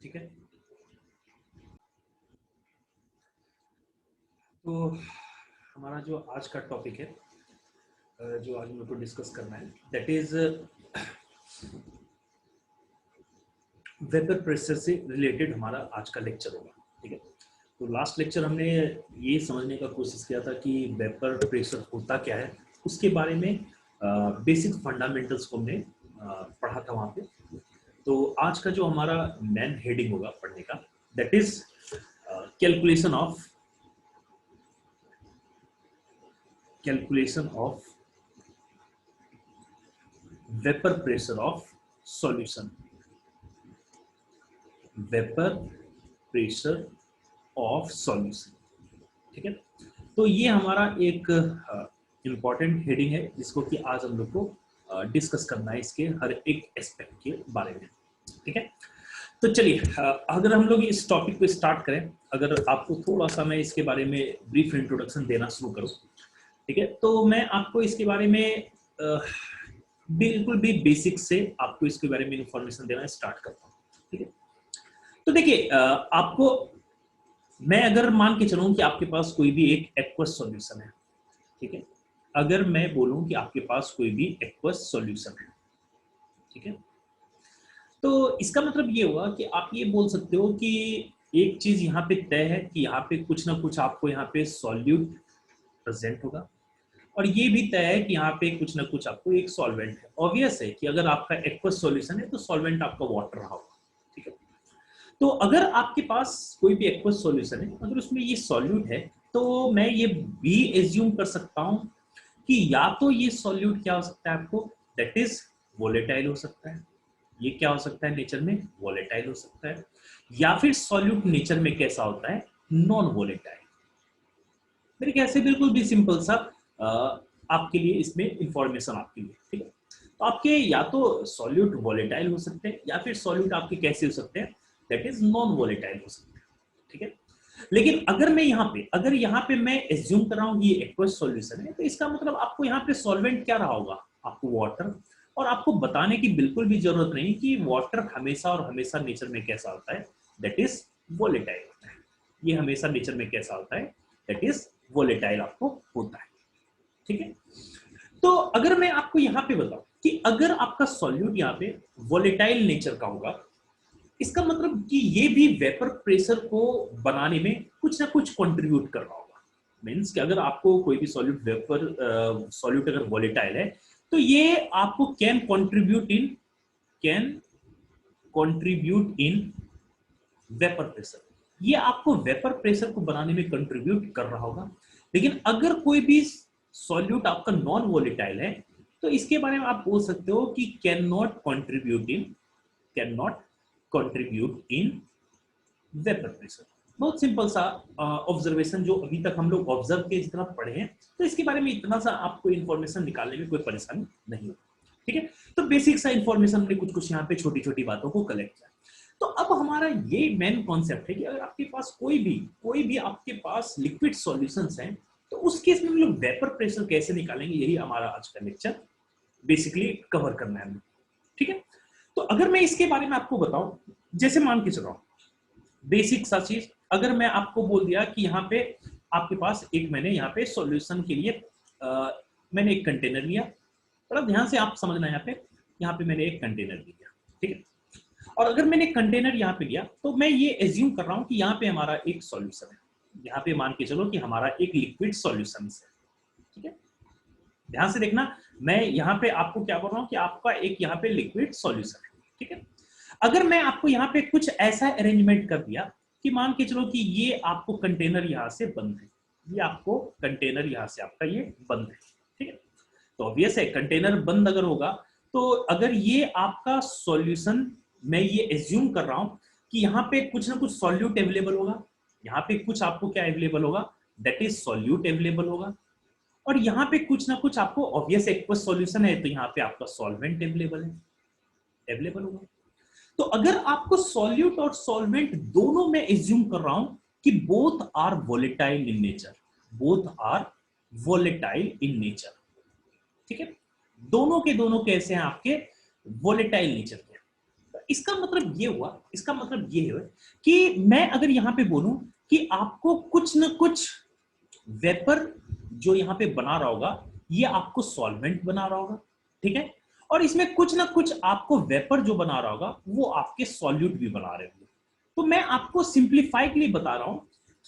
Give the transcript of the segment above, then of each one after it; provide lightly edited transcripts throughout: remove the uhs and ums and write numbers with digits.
ठीक है, तो हमारा जो आज का टॉपिक है, जो आज मेरे को डिस्कस करना है, दैट इज वेपर प्रेशर से रिलेटेड हमारा आज का लेक्चर होगा। ठीक है, तो लास्ट लेक्चर हमने ये समझने का कोशिश किया था कि वेपर प्रेशर होता क्या है, उसके बारे में बेसिक फंडामेंटल्स को हमने पढ़ा था वहाँ पे। तो आज का जो हमारा मेन हेडिंग होगा पढ़ने का, that is calculation of vapour pressure of solution. Vapour pressure of solution. ठीक है, तो ये हमारा एक इम्पॉर्टेंट हेडिंग है जिसको कि आज हम लोग को डिस्कस करना है, इसके हर एक एस्पेक्ट के बारे में। ठीक है, तो चलिए अगर हम लोग इस टॉपिक को स्टार्ट करें, अगर आपको थोड़ा सा मैं इसके बारे में ब्रीफ इंट्रोडक्शन देना शुरू करूं। ठीक है, तो मैं आपको इसके बारे में बिल्कुल भी बेसिक से आपको इसके बारे में इंफॉर्मेशन देना स्टार्ट करता हूँ। ठीक है, तो देखिए आपको मैं अगर मान के चलूं कि आपके पास कोई भी एक एक्वस सॉल्यूशन है। ठीक है, अगर मैं बोलूं कि आपके पास कोई भी एक्वस सॉल्यूशन है, ठीक है, तो इसका मतलब ये हुआ कि आप ये बोल सकते हो कि एक चीज यहाँ पे तय है कि यहाँ पे कुछ ना कुछ आपको यहाँ पे सॉल्यूट प्रेजेंट होगा, और ये भी तय है कि यहाँ पे कुछ ना कुछ आपको एक सॉल्वेंट है। ऑब्वियस है कि अगर आपका एक्वस सॉल्यूशन है तो सॉल्वेंट आपका वाटर रहा होगा। ठीक है, तो अगर आपके पास कोई भी एक्वस सॉल्यूशन है, अगर उसमें ये सॉल्यूट है, तो मैं ये भी एज्यूम कर सकता हूं कि या तो ये सॉल्यूट क्या हो सकता है आपको, दैट इज वोलेटाइल हो सकता है। ये क्या हो सकता है नेचर में, वोलेटाइल हो सकता है। या फिर सॉल्यूट नेचर में कैसा होता है, नॉन वोलेटाइल। मेरे ख्याल से बिल्कुल भी सिंपल सा आपके लिए इसमें इंफॉर्मेशन आपके लिए। ठीक है, तो आपके या तो सॉल्यूट वोलेटाइल हो सकते हैं या फिर सॉल्यूट आपके कैसे हो सकते हैं, दैट इज नॉन वोलेटाइल हो सकते हैं। ठीक है, लेकिन अगर यहाँ पे मैं एज्यूम कर रहा हूँ ये एक्वस सॉल्यूशन है, तो इसका मतलब आपको यहाँ पे सॉल्वेंट क्या रहा होगा, आपको वाटर। और आपको बताने की बिल्कुल भी जरूरत नहीं कि वाटर हमेशा और हमेशा नेचर में कैसा होता है, दैट इज वोलेटाइल होता है। ये हमेशा नेचर में कैसा होता है, दैट इज वोलेटाइल आपको होता है। ठीक है, तो अगर मैं आपको यहाँ पे बताऊं कि अगर आपका सॉल्यूट यहाँ पे वोलेटाइल नेचर का होगा, इसका मतलब कि ये भी वेपर प्रेशर को बनाने में कुछ ना कुछ कंट्रीब्यूट कर रहा होगा। मींस कि अगर आपको कोई भी सॉल्यूट अगर वोलेटाइल है, तो ये आपको can contribute in vapour pressure. ये आपको वेपर प्रेशर को बनाने में कंट्रीब्यूट कर रहा होगा। लेकिन अगर कोई भी सॉल्यूट आपका नॉन वोलेटाइल है, तो इसके बारे में आप बोल सकते हो कि can not contribute in vapour pressure. बहुत सिंपल सा ऑब्जर्वेशन जो अभी तक हम लोग ऑब्जर्व के जितना पढ़े हैं, तो इसके बारे में इतना सा आपको इन्फॉर्मेशन निकालने में कोई परेशानी नहीं होगी। ठीक है, तो बेसिक सा इन्फॉर्मेशन हमने कुछ कुछ यहाँ पे छोटी छोटी बातों को कलेक्ट किया। तो अब हमारा ये मेन कॉन्सेप्ट है कि अगर आपके पास कोई भी आपके पास लिक्विड सॉल्यूशंस हैं, तो उस केस में हम लोग वेपर प्रेशर कैसे निकालेंगे, यही हमारा आज का लेक्चर बेसिकली कवर करना है। ठीक है, तो अगर मैं इसके बारे में आपको बताऊं, जैसे मान के चल रहा हूं बेसिक सा चीज, अगर मैं आपको बोल दिया कि यहाँ पे आपके पास मैंने यहाँ पे सॉल्यूशन के लिए मैंने एक कंटेनर लिया। बड़ा ध्यान से आप समझना, यहाँ पे मैंने एक कंटेनर लिया। ठीक है, और अगर मैंने कंटेनर यहाँ पे लिया, तो मैं ये एज्यूम कर रहा हूँ कि यहाँ पे हमारा एक सॉल्यूशन है। यहाँ पे मान के चलो कि हमारा एक लिक्विड सॉल्यूशन है। ठीक है, ध्यान से देखना, मैं यहाँ पे आपको क्या बोल रहा हूँ कि आपका एक यहाँ पे लिक्विड सॉल्यूशन है। ठीक है, अगर मैं आपको यहाँ पे कुछ ऐसा अरेंजमेंट कर दिया कि मान के चलो कि ये आपको कंटेनर यहाँ से बंद है, ये आपको कंटेनर यहाँ से आपका ये बंद है। ठीक है, तो ऑब्वियस है कंटेनर बंद अगर होगा, तो अगर ये आपका सॉल्यूशन, मैं ये एज्यूम कर रहा हूं कि यहाँ पे कुछ ना कुछ सॉल्यूट अवेलेबल होगा, यहाँ पे कुछ आपको क्या अवेलेबल होगा, दैट इज सॉल्यूट अवेलेबल होगा। और यहाँ पे कुछ ना कुछ आपको, ऑब्वियस एक्वस सॉल्यूशन है तो यहाँ पे आपका सॉल्वेंट अवेलेबल होगा। तो अगर आपको सॉल्यूट और सॉल्वेंट दोनों में एज्यूम कर रहा हूं कि both are volatile in nature. ठीक है, दोनों के दोनों कैसे हैं आपके, वोलेटाइल नेचर के। इसका मतलब ये हुआ, इसका मतलब ये है कि मैं अगर यहां पे बोलूं कि आपको कुछ ना कुछ वेपर जो यहाँ पे बना रहा होगा, ये आपको सॉल्वेंट बना रहा होगा, ठीक है, और इसमें कुछ ना कुछ आपको वेपर जो बना रहा होगा वो आपके सॉल्यूट भी बना रहे होंगे। तो मैं आपको सिंप्लीफाई के लिए बता रहा हूं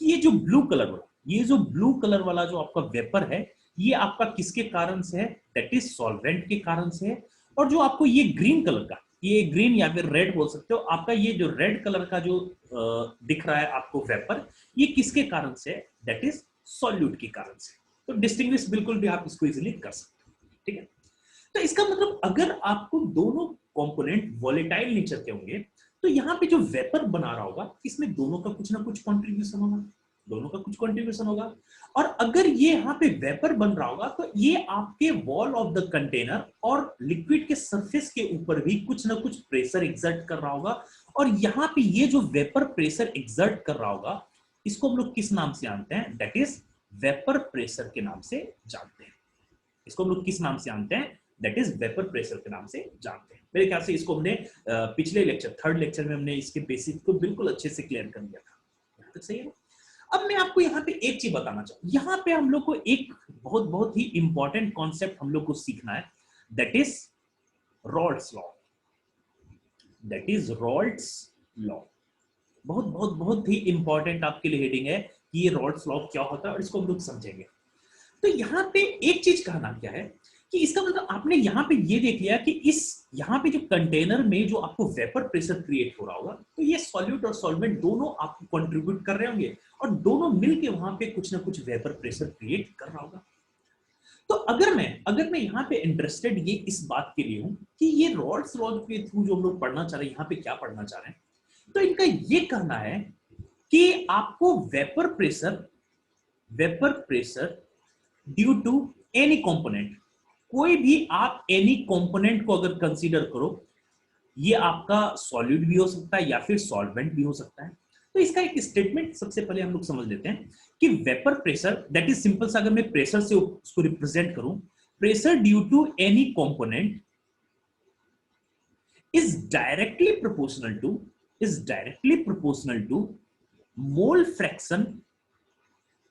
कि ये जो ब्लू कलर वाला, ये जो ब्लू कलर वाला जो आपका वेपर है, ये आपका किसके कारण से है, दैट इज सॉल्वेंट के कारण से है। और जो आपको ये ग्रीन कलर का, ये ग्रीन या फिर रेड बोल सकते हो, आपका ये जो रेड कलर का जो दिख रहा है आपको वेपर, ये किसके कारण से है, दैट इज सॉल्यूट के कारण से। तो डिस्टिंग्विश बिल्कुल भी आप इसको इजीली कर सकते हो, ठीक है। तो इसका मतलब अगर आपको दोनों कंपोनेंट वॉलेटाइल नेचर के होंगे, तो यहाँ पे जो वेपर बना रहा होगा, इसमें दोनों का कुछ ना कुछ कंट्रीब्यूशन होगा, दोनों का कुछ कंट्रीब्यूशन होगा। और अगर ये यहाँ पे वेपर बन रहा होगा, तो ये आपके वॉल ऑफ द कंटेनर और लिक्विड के सरफेस के ऊपर भी कुछ ना कुछ प्रेशर एक्सर्ट कर रहा होगा। और यहाँ पे ये जो वेपर प्रेशर एक्सर्ट कर रहा होगा, इसको हम लोग किस नाम से जानते हैं, दैट इज वेपर प्रेशर के नाम से जानते हैं। इसको हम लोग किस नाम से जानते हैं, दैट इज वेपर प्रेशर के नाम से जानते हैं। मेरे ख्याल से इसको हमने पिछले लेक्चर, थर्ड लेक्चर में हमने इसके बेसिक को बिल्कुल अच्छे से क्लियर कर दिया था। यहाँ तक सही है। अब मैं आपको यहाँ पे एक चीज बताना चाहूँ, यहाँ पे हम लोग को एक बहुत बहुत ही इंपॉर्टेंट कॉन्सेप्ट हम लोग को सीखना है, that is Rawls law. That is Rawls law. बहुत बहुत बहुत ही इंपॉर्टेंट आपके लिए हेडिंग है कि ये रॉल्स लॉ क्या होता है, और इसको हम लोग समझेंगे। तो यहाँ पे एक चीज कहना क्या है कि इसका मतलब आपने यहाँ पे ये देख लिया कि इस यहाँ पे जो कंटेनर में जो आपको वेपर प्रेशर क्रिएट हो रहा होगा, तो ये सॉल्यूट और सॉल्वेंट दोनों आपको कंट्रीब्यूट कर रहे होंगे, और दोनों मिलके वहां पे कुछ ना कुछ वेपर प्रेशर क्रिएट कर रहा होगा। तो अगर मैं यहाँ पे इंटरेस्टेड ये इस बात के लिए हूं कि ये रॉल्स लॉ के थ्रू जो हम लोग पढ़ना चाह रहे हैं, यहाँ पे क्या पढ़ना चाह रहे हैं, तो इनका ये कहना है कि आपको vapour pressure due to any component, कोई भी आप एनी कंपोनेंट को अगर कंसीडर करो, ये आपका सॉलिड भी हो सकता है या फिर सॉल्वेंट भी हो सकता है। तो इसका एक स्टेटमेंट सबसे पहले हम लोग समझ लेते हैं कि vapour pressure, that is simple सा, अगर मैं प्रेशर से उसको रिप्रेजेंट करूं, pressure due to any component is directly proportional to is directly proportional to mole fraction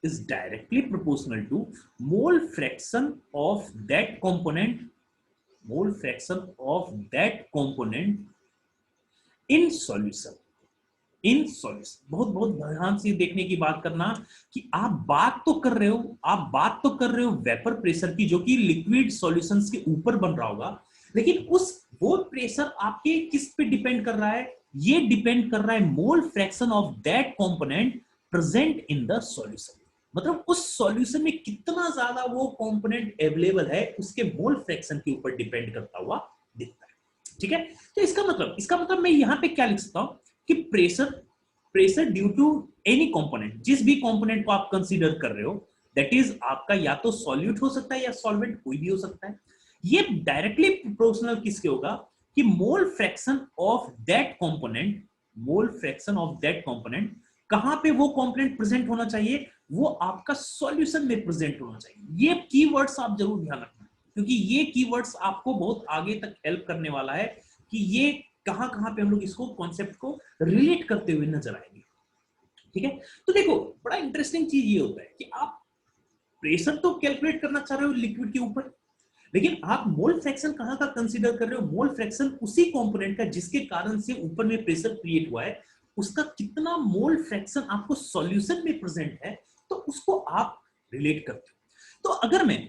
is directly proportional to mole fraction of that component, mole fraction of that component in solution, in solution. बहुत बहुत ध्यान से देखने की बात करना कि आप बात तो कर रहे हो, आप बात तो कर रहे हो वेपर प्रेशर की, जो कि लिक्विड सॉल्यूशंस के ऊपर बन रहा होगा, लेकिन उस वो प्रेशर आपके किस पे डिपेंड कर रहा है, ये डिपेंड कर रहा है मोल fraction of that component present in the solution. मतलब उस सॉल्यूशन में कितना ज्यादा वो कंपोनेंट अवेलेबल है, उसके मोल फ्रैक्शन के ऊपर डिपेंड करता हुआ दिखता है, ठीक है। तो इसका मतलब मैं यहां पे क्या लिख सकता हूं कि pressure due to any component, जिस भी कंपोनेंट को आप कंसीडर कर रहे हो, दैट इज आपका या तो सॉल्यूट हो सकता है या सॉल्वेंट, कोई भी हो सकता है। ये डायरेक्टली प्रोपोर्शनल किसके होगा कि मोल fraction of that component, mole fraction of that component, कहां पे वो कंपोनेंट प्रेजेंट होना चाहिए, वो आपका सॉल्यूशन में प्रेजेंट होना चाहिए। ये कीवर्ड्स आप जरूर ध्यान रखना, क्योंकि ये कीवर्ड्स आपको बहुत आगे तक हेल्प करने वाला है कि ये कहां कहां पे हम लोग इसको कॉन्सेप्ट को रिलेट करते हुए नजर आएंगे, ठीक है। तो देखो, बड़ा इंटरेस्टिंग चीज ये होता है कि आप प्रेशर तो कैलकुलेट करना चाह रहे हो लिक्विड के ऊपर, लेकिन आप मोल फ्रैक्शन कहां का कंसीडर कर रहे हो, मोल फ्रैक्शन उसी कंपोनेंट का जिसके कारण से ऊपर में प्रेशर क्रिएट हुआ है, उसका कितना मोल फ्रैक्शन आपको सॉल्यूशन में प्रेजेंट है, तो उसको आप रिलेट करते हो। तो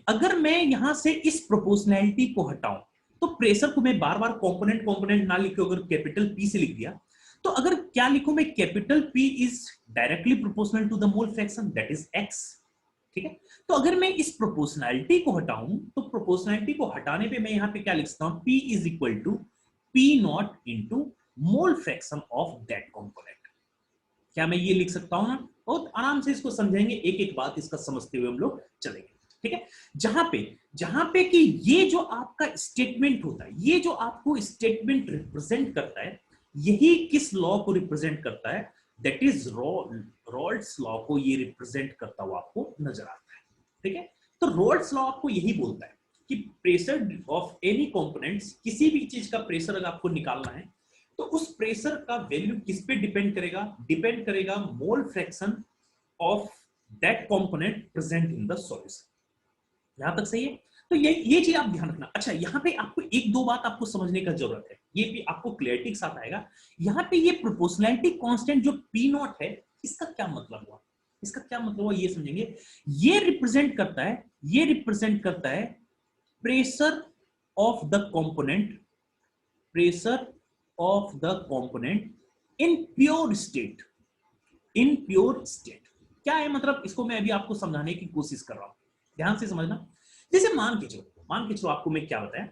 अगर मैं यहां से इस प्रोपोर्शनैलिटी को हटाऊं, तो प्रेशर को मैं बार बार कंपोनेंट ना लिखे, अगर कैपिटल पी से लिख दिया, तो अगर क्या लिखूं मैं, capital P is directly proportional to the mole fraction, that is x, ठीक है। तो अगर मैं इस प्रोपोर्शनैलिटी को हटाऊं, तो प्रोपोर्शनैलिटी को हटाने पे मैं यहां पे क्या लिख सकता हूं, P is equal to P naught into mole fraction of that component. क्या मैं ये लिख सकता हूं ना? बहुत आराम से इसको समझेंगे, एक एक बात इसका समझते हुए हम लोग चलेंगे, ठीक है। जहां पे कि ये जो आपका स्टेटमेंट होता है, ये जो आपको स्टेटमेंट रिप्रेजेंट करता है, यही किस लॉ को रिप्रेजेंट करता है, दैट इज रॉल्स लॉ को ये रिप्रेजेंट करता हुआ आपको नजर आता है, ठीक है। तो रॉल्स लॉ आपको यही बोलता है कि प्रेशर ऑफ एनी कंपोनेंट्स, किसी भी चीज का प्रेशर अगर आपको निकालना है, तो उस प्रेशर का वैल्यू किस पे डिपेंड करेगा? डिपेंड करेगा मोल fraction of that component present in the solution. यहां तक सही है? तो ये चीज आप ध्यान रखना। अच्छा, यहाँ पे आपको एक दो बात आपको समझने का जरूरत है, ये भी आपको क्लैरिटी के साथ आएगा। यहाँ पे ये प्रोपोर्शनैलिटी कांस्टेंट जो पी नॉट है, इसका क्या मतलब हुआ? इसका क्या मतलब हुआ ये समझेंगे। ये रिप्रेजेंट करता है pressure of the component, pressure of the component in pure state, in pure state. क्या है मतलब? इसको मैं अभी आपको समझाने की कोशिश कर रहा हूं, ध्यान से समझना। जैसे मान के चलो आपको मैं क्या बताया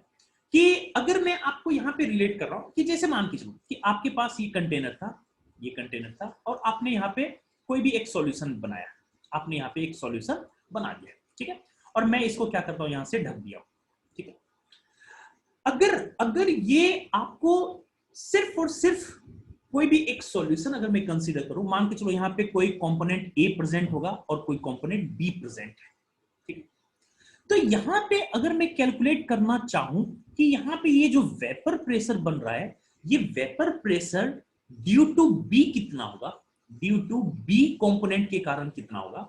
कि अगर मैं आपको यहां पे रिलेट कर रहा हूं कि जैसे मान के चलो कि आपके पास ये कंटेनर था और आपने यहां पे कोई भी एक सॉल्यूशन बनाया, आपने यहां पे एक सॉल्यूशन बना दिया, ठीक है, और मैं इसको क्या करता हूं, यहां से ढक दिया, ठीक है। अगर अगर ये आपको सिर्फ और सिर्फ कोई भी एक सॉल्यूशन अगर मैं कंसीडर करूं, मान के चलो यहां पे कोई कंपोनेंट ए प्रेजेंट होगा और कोई कंपोनेंट बी प्रेजेंट है, ठीक। तो यहां पे अगर मैं कैलकुलेट करना चाहूं कि यहां पे ये जो वेपर प्रेशर बन रहा है, ये vapour pressure due to B कितना होगा, ड्यू टू बी कंपोनेंट के कारण कितना होगा,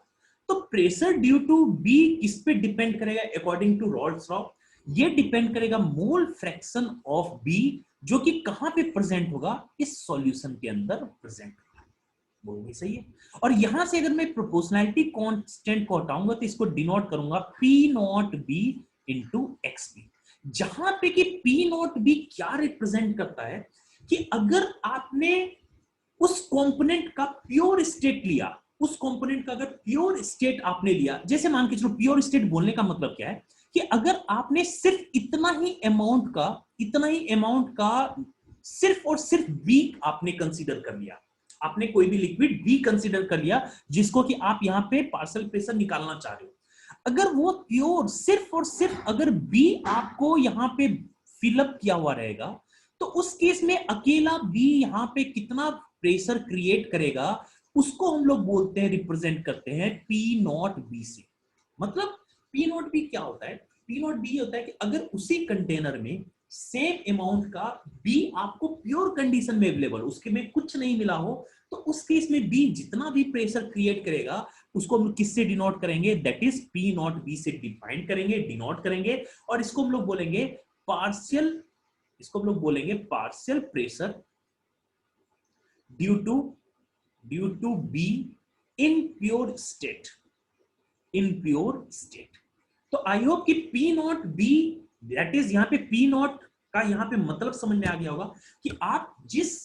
तो प्रेशर ड्यू टू बी किस पे डिपेंड करेगा अकॉर्डिंग टू रॉल्स लॉ? ये डिपेंड करेगा मोल फ्रैक्शन ऑफ बी, जो कि कहां पे प्रेजेंट होगा, इस सॉल्यूशन के अंदर प्रेजेंट होगा। वो भी सही है। और यहां से अगर मैं प्रोपोर्शनैलिटी कांस्टेंट को हटाऊंगा तो इसको डिनोट करूंगा P not B into x B, जहां पे कि पी नॉट बी क्या रिप्रेजेंट करता है कि अगर आपने उस कंपोनेंट का प्योर स्टेट लिया, उस कंपोनेंट का अगर प्योर स्टेट आपने लिया, जैसे मान के चलो प्योर स्टेट बोलने का मतलब क्या है कि अगर आपने सिर्फ इतना ही अमाउंट का सिर्फ और सिर्फ बी आपने कंसीडर कर लिया, आपने कोई भी लिक्विड बी कंसीडर कर लिया जिसको कि आप यहां पे पार्शियल प्रेशर निकालना चाह रहे हो, अगर वो प्योर सिर्फ और सिर्फ अगर बी आपको यहां पे फिलअप किया हुआ रहेगा, तो उस केस में अकेला बी यहां पे कितना प्रेशर क्रिएट करेगा, उसको हम लोग बोलते हैं, रिप्रेजेंट करते हैं पी नॉट बी से। मतलब पी नॉट बी क्या होता है? पी नॉट बी होता है कि अगर उसी कंटेनर में सेम अमाउंट का बी आपको प्योर कंडीशन में अवेलेबल, उसके में कुछ नहीं मिला हो, तो उस केस में बी जितना भी प्रेशर क्रिएट करेगा उसको हम किससे डिनोट करेंगे? That is P not be से डिफाइन करेंगे, डिनोट करेंगे, और इसको हम लोग बोलेंगे पार्शियल, इसको हम लोग बोलेंगे partial pressure due to B in pure state, in pure state. तो आई होप कि P not B, that is यहां पे पी नॉट का यहां पे मतलब समझ में आ गया होगा कि आप जिस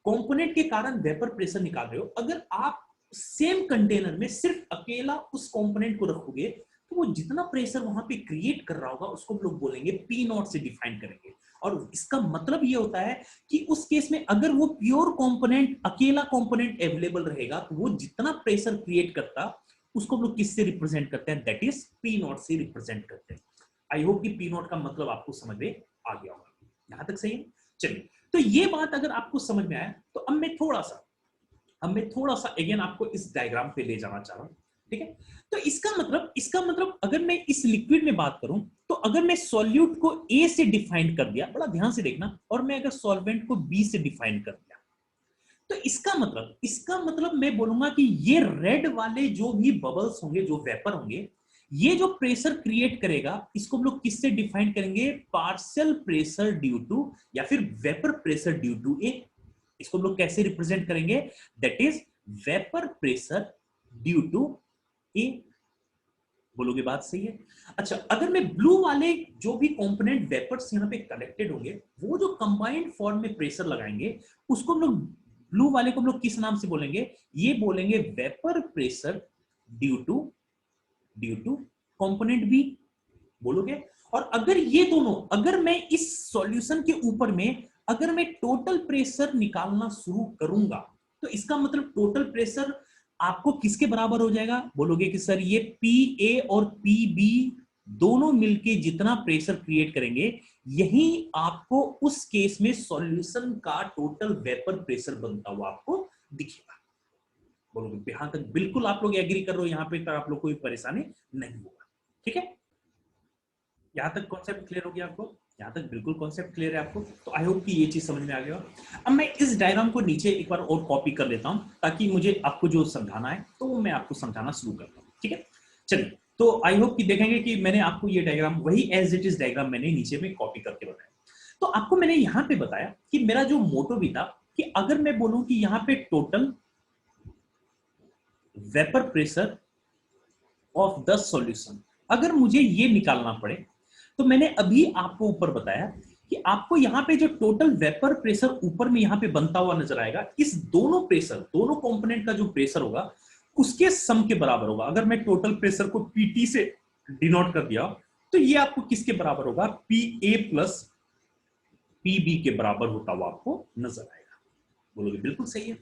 कंपोनेंट के कारण वेपर प्रेशर निकाल रहे हो, अगर आप सेम कंटेनर में सिर्फ अकेला उस कंपोनेंट को रखोगे तो वो जितना प्रेशर वहां पे क्रिएट कर रहा होगा उसको हम लोग बोलेंगे पी नॉट से डिफाइन करेंगे। और इसका मतलब ये होता है कि उस केस में अगर वो प्योर कंपोनेंट, अकेला कंपोनेंट अवेलेबल रहेगा, तो वो जितना प्रेशर क्रिएट करता उसको हम लोग किससे रिप्रेजेंट करते हैं? दैट इज पी नॉट से रिप्रेजेंट करते हैं। आई होप कि पी नॉट का मतलब आपको समझ में आ गया होगा, यहां तक सही है। चलिए, तो ये बात अगर आपको समझ में आया तो अब मैं थोड़ा सा अगेन आपको इस डायग्राम पे ले जाना चाह रहा हूं, ठीक है। तो इसका मतलब अगर मैं इस लिक्विड में बात करूं, तो अगर मैं सॉल्यूट को ए से डिफाइन कर दिया, बड़ा ध्यान से देखना, और मैं अगर सॉल्वेंट को बी से डिफाइन कर दिया, तो इसका मतलब मैं बोलूंगा कि ये रेड वाले जो भी बबल्स होंगे, जो वेपर होंगे, ये जो प्रेशर क्रिएट करेगा, इसको हम लोग किससे डिफाइन करेंगे? पार्शियल प्रेशर ड्यू टू, या फिर vapour pressure due to A. इसको हम लोग कैसे रिप्रेजेंट करेंगे? That is vapour pressure due to A. बोलोगे बात सही है? अच्छा, अगर मैं ब्लू वाले जो भी कंपोनेंट वेपर्स यहां पे कलेक्टेड होंगे, वो जो कंबाइंड फॉर्म में प्रेशर लगाएंगे, उसको हम लोग, ब्लू वाले को हम लोग किस नाम से बोलेंगे? ये बोलेंगे vapour pressure due to component B. बोलोगे? और अगर ये दोनों, अगर मैं इस सॉल्यूशन के ऊपर में अगर मैं टोटल प्रेशर निकालना शुरू करूंगा, तो इसका मतलब टोटल प्रेशर आपको किसके बराबर हो जाएगा? बोलोगे कि सर ये पी ए और पी बी दोनों मिलके जितना प्रेशर क्रिएट करेंगे, यही आपको उस केस में सॉल्यूशन का टोटल वेपर प्रेशर बनता हुआ आपको दिखेगा। बोलोगे? यहां तक बिल्कुल आप लोग एग्री कर रहे हो, यहां पे आप लोग कोई परेशानी नहीं होगा, ठीक है। यहाँ तक कॉन्सेप्ट क्लियर हो गया आपको? यहाँ तक बिल्कुल कॉन्सेप्ट क्लियर है आपको? तो आई होप कि ये चीज समझ में आ गया। अब मैं इस डायग्राम को नीचे एक बार और कॉपी कर लेता हूँ ताकि मुझे आपको जो समझाना है तो वो मैं आपको समझाना शुरू करता हूँ, ठीक है? चलिए, तो आई होप कि देखेंगे कि मैंने आपको ये डायग्राम वही एज इट इज डायग्राम मैंने नीचे में कॉपी करके बताया। तो आपको मैंने यहाँ पे बताया कि मेरा जो मोटो भी था कि अगर मैं बोलूं कि यहाँ पे total vapour pressure of the solution अगर मुझे ये निकालना पड़े, तो मैंने अभी आपको ऊपर बताया कि आपको यहाँ पे जो टोटल वेपर प्रेशर ऊपर में यहाँ पे बनता हुआ नजर आएगा, इस दोनों प्रेशर, दोनों कंपोनेंट का जो प्रेशर होगा उसके सम के बराबर होगा। अगर मैं टोटल प्रेशर को पीटी से डिनोट कर दिया तो ये आपको किसके बराबर होगा? पी ए प्लस पीबी के बराबर होता हुआ आपको नजर आएगा। बोलोगे बिल्कुल सही है,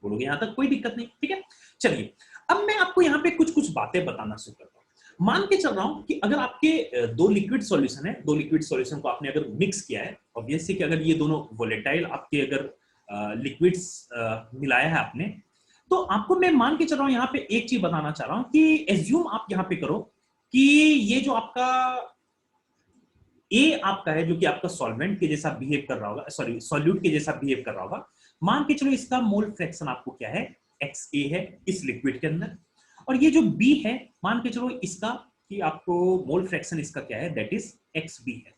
बोलोगे यहां तक कोई दिक्कत नहीं, ठीक है? चलिए, अब मैं आपको यहाँ पे कुछ कुछ बातें बताना शुरू करता हूँ। मान के चल रहा हूं कि अगर आपके दो लिक्विड सॉल्यूशन है, दो लिक्विड सॉल्यूशन को आपने अगर मिक्स किया है, ऑब्वियसली कि अगर ये दोनों वोलेटाइल आपके अगर लिक्विड्स मिलाया है आपने, तो आपको मैं मान के चल रहा हूं यहाँ पे एक चीज बताना चाह रहा हूं कि एज्यूम आप यहाँ पे करो कि ये जो आपका ए आपका है जो कि आपका सॉल्वेंट के जैसा बिहेव कर रहा होगा, सॉरी सॉल्यूट के जैसा बिहेव कर रहा होगा। मान के चलो इसका मोल फ्रैक्शन आपको क्या है? XA है इस लिक्विड के अंदर। और ये जो B है, मान के चलो इसका कि आपको मोल फ्रैक्शन इसका क्या है? दैट इज XB है।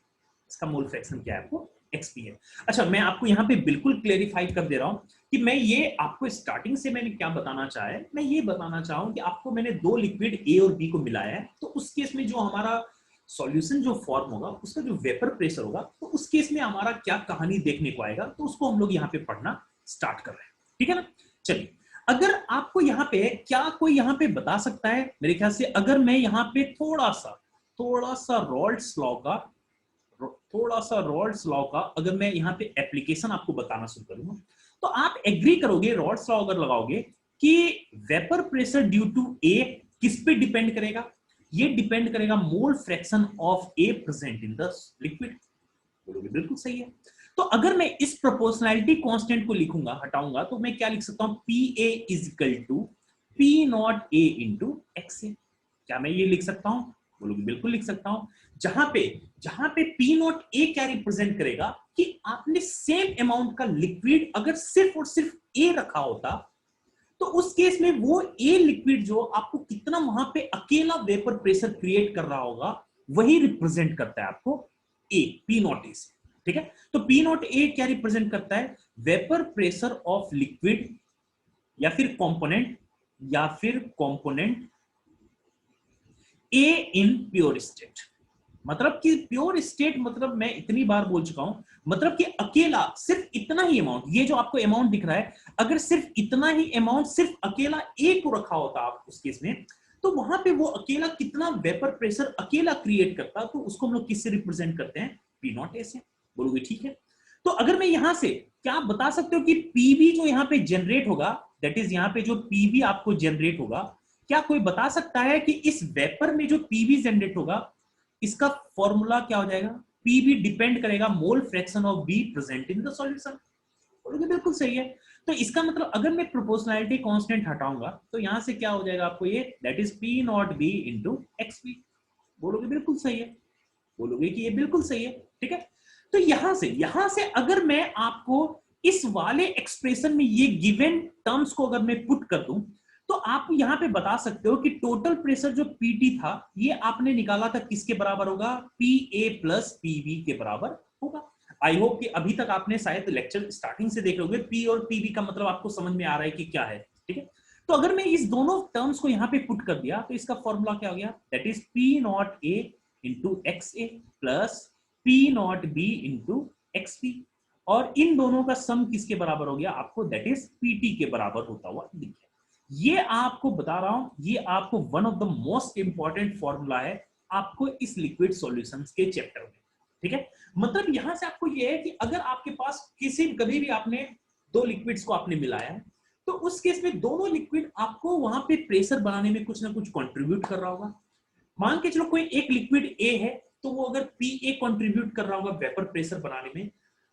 इसका मोल फ्रैक्शन क्या है? आपको XB है। अच्छा, मैं आपको यहाँ पे बिल्कुल क्लेरिफाई कर दे रहा हूँ कि मैं ये आपको स्टार्टिंग से मैंने क्या बताना चाहा है। मैं ये बताना चाह रहा हूँ कि आपको मैंने दो लिक्विड A और B को मिलाया है, तो उस केस में जो हमारा सॉल्यूशन जो फॉर्म होगा उसका जो वेपर प्रेशर होगा, तो उस केस में हमारा क्या कहानी देखने को आएगा, तो उसको हम लोग यहाँ पे पढ़ना स्टार्ट कर रहे हैं, ठीक है ना? चलिए, अगर आपको यहाँ पे क्या कोई यहाँ पे बता सकता है, मेरे ख्याल से अगर मैं यहाँ पे थोड़ा सा रॉल्ड्स लॉ का अगर मैं यहाँ पे एप्लीकेशन आपको बताना शुरू करूंगा, तो आप एग्री करोगे, रॉल्ड्स लॉ अगर लगाओगे कि वेपर प्रेशर ड्यू टू ए किस पे डिपेंड करेगा? ये डिपेंड करेगा मोल fraction of A present in the liquid. बोलोगे बिल्कुल सही है। तो अगर मैं इस प्रोपोर्शनैलिटी कांस्टेंट को लिखूंगा, हटाऊंगा, तो मैं क्या लिख सकता हूं? P A is equal to P not A into x A. क्या मैं ये लिख सकता हूं? बोलोगे बिल्कुल लिख सकता हूं। जहां पे पी नॉट ए क्या रिप्रेजेंट करेगा कि आपने सेम अमाउंट का लिक्विड अगर सिर्फ और सिर्फ ए रखा होता, तो उस केस में वो ए लिक्विड जो आपको कितना वहां पे अकेला वेपर प्रेशर क्रिएट कर रहा होगा, वही रिप्रेजेंट करता है आपको ए, पी नॉट ए से, ठीक है? तो पी नॉट ए क्या रिप्रेजेंट करता है? वेपर प्रेशर ऑफ लिक्विड या फिर कंपोनेंट ए इन प्योर स्टेट। मतलब कि प्योर स्टेट मतलब मैं इतनी बार बोल चुका हूं, मतलब कि अकेला सिर्फ इतना ही अमाउंट, ये जो आपको अमाउंट दिख रहा है, अगर सिर्फ इतना ही अमाउंट सिर्फ अकेला ए को रखा होता आप उस केस में, तो वहां पे वो अकेला कितना वेपर प्रेशर अकेला क्रिएट करता, तो उसको हम लोग किससे रिप्रेजेंट करते हैं? पी नॉट ए से। बोलोगे ठीक है। तो अगर मैं यहां से क्या आप बता सकते हो कि पीबी जो यहाँ पे जनरेट होगा, दैट इज यहाँ पे जो पीबी आपको जनरेट होगा, क्या कोई बता सकता है कि इस वेपर में जो पीबी जनरेट होगा इसका फॉर्मूला क्या हो जाएगा? पीबी डिपेंड करेगा मोल fraction of be present in the solution. बोलोगे बिल्कुल सही है। तो इसका मतलब अगर मैं प्रोपोर्शनैलिटी कांस्टेंट हटाऊंगा, तो यहां से क्या हो जाएगा आपको? ये that is P not B into x B. बोलोगे बिल्कुल सही है, बोलोगे कि ये बिल्कुल सही है, ठीक है? तो यहां से अगर मैं आपको इस वाले एक्सप्रेशन में ये गिवन टर्म्स को अगर मैं पुट कर दूं, तो आप यहां पे बता सकते हो कि टोटल प्रेशर जो पीटी था, ये आपने निकाला था किसके बराबर होगा? पी ए प्लस पीबी के बराबर होगा। आई होप कि अभी तक आपने शायद लेक्चर स्टार्टिंग से देख लोगे, पी और पीबी का मतलब आपको समझ में आ रहा है कि क्या है, ठीक है? तो अगर मैं इस दोनों टर्म्स को यहां पे पुट कर दिया, तो इसका फॉर्मूला क्या हो गया? That is P not A into x A plus P not B into x B. और इन दोनों का सम किसके बराबर हो गया आपको? दैट इज पीटी के बराबर होता हुआ दिख गया। ये आपको बता रहा हूं, ये आपको one of the most important formula है आपको इस लिक्विड सॉल्यूशंस के चैप्टर में, ठीक है? मतलब यहां से आपको ये है कि अगर आपके पास कभी भी आपने दो लिक्विड्स को आपने मिलाया है, तो उस केस में दोनों लिक्विड आपको वहां पे प्रेशर बनाने में कुछ ना कुछ कंट्रीब्यूट कर रहा होगा। मान के चलो कोई एक लिक्विड ए है, तो वो अगर पी ए कंट्रीब्यूट कर रहा होगा वेपर प्रेशर बनाने में,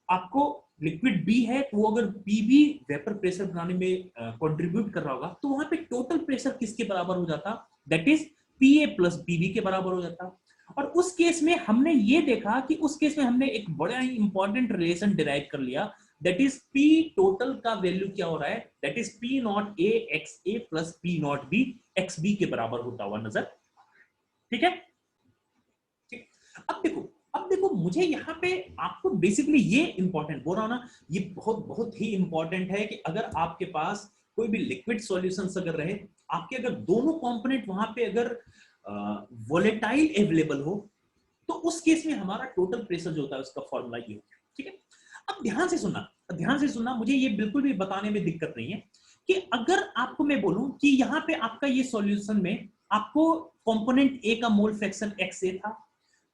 आपको लिक्विड बी है तो वो अगर बी भी वेपर प्रेशर बनाने में कंट्रीब्यूट कर रहा होगा, तो वहां पे टोटल प्रेशर किसके बराबर हो जाता? That is P A plus B B के बराबर हो जाता। और उस केस में हमने ये देखा कि उस केस में हमने एक बड़ा ही इंपॉर्टेंट रिलेशन डिराइव कर लिया, दैट इज पी टोटल का वैल्यू क्या हो रहा है, that is P not A x A plus P not B x B के बराबर होता हुआ नजर। ठीक है, ठीक। अब देखो मुझे यहाँ पे आपको बेसिकली ये इंपॉर्टेंट बोल रहा हूं ना, ये बहुत बहुत ही इंपॉर्टेंट है कि अगर आपके पास कोई भी लिक्विड सॉल्यूशंस अगर रहे, आपके अगर दोनों कंपोनेंट वहां पे अगर वोलेटाइल अवेलेबल हो, तो उस केस में हमारा टोटल प्रेशर जो होता है उसका फॉर्मूला ये होता है। ठीक है, अब ध्यान से सुनना, मुझे ये बिल्कुल भी बताने में दिक्कत नहीं है कि अगर आपको मैं बोलूं कि यहाँ पे आपका ये सॉल्यूशन में आपको कंपोनेंट ए का मोल फ्रैक्शन एक्स ए था,